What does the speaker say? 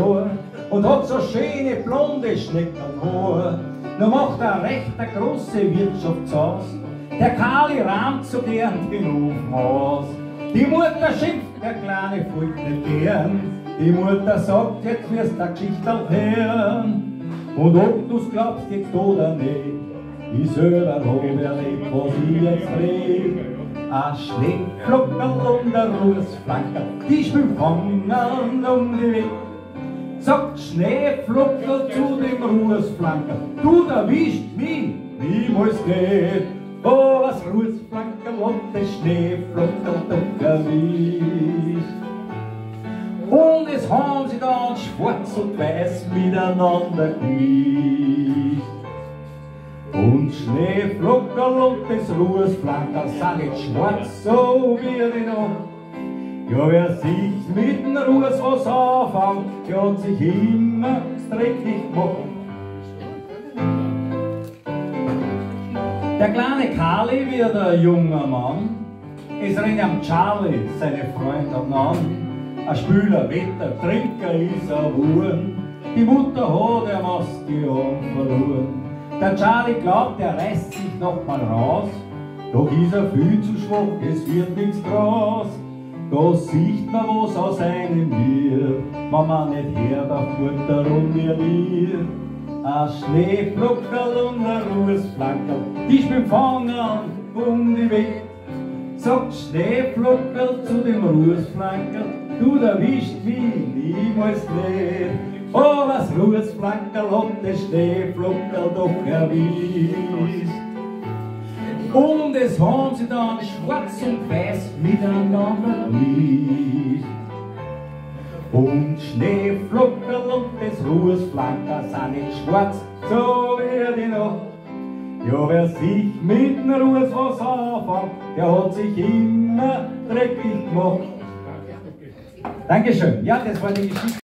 und hat so schöne blonde Schneckenhaar. Nun macht er recht eine große Wirtschaftshaus. Der Kali rahmt so gern den Ofen aus. Die Mutter schimpft, der Kleine folgt nicht gern. Die Mutter sagt, jetzt wirst du eine Geschichte hören. Und ob du's glaubst jetzt oder nicht, ich selber hab erlebt, was ich jetzt red. Ein Schneeflockerl und ein Rußflankerl, die spielen Fangen um die Welt. Sagt Schneeflockerl zu dem Rußflankerl, du erwischt mich niemals nicht. Oh, was Rußflankerl und das Schneeflockerl doch erwischt. Und es haben sie dann schwarz und weiß miteinander gemischt. Und Schneeflockerl und das Rußflankerl sind jetzt schwarz, so wie die Nacht. Ja, wer sich mit dem Ruß was anfängt, der hat sich immer dreckig gemacht. Der kleine Kali wird ein junger Mann, es rennt am Charlie seine Freunde an. Ein Spüler, Wetter, Trinker ist er Wurm. Die Mutter hat er aus die Augen verloren. Der Charlie glaubt, er reißt sich noch mal raus, doch ist er viel zu schwach, es wird nichts draus. Da sieht man, was aus einem wird, wenn man nicht hört auf Mutter und ihr Lied. Ein Schneeflockerl und ein Rußflankerl, die spielen Fangen um die Welt. Sagt Schneeflockerl zu dem Rußflankerl, du erwischt mich niemals nicht. Oh, was Rußflankerl hat das Schneeflockerl doch erwischt. Und es haben sie dann schwarz und weiß miteinander gemischt. Und Schneeflockerl und das Rußflankerl sind nicht schwarz, so wie die Nacht. Ja, wer sich mit dem Ruß was anfängt, der hat sich immer dreckig gemacht. Dankeschön. Ja, das war die Geschichte.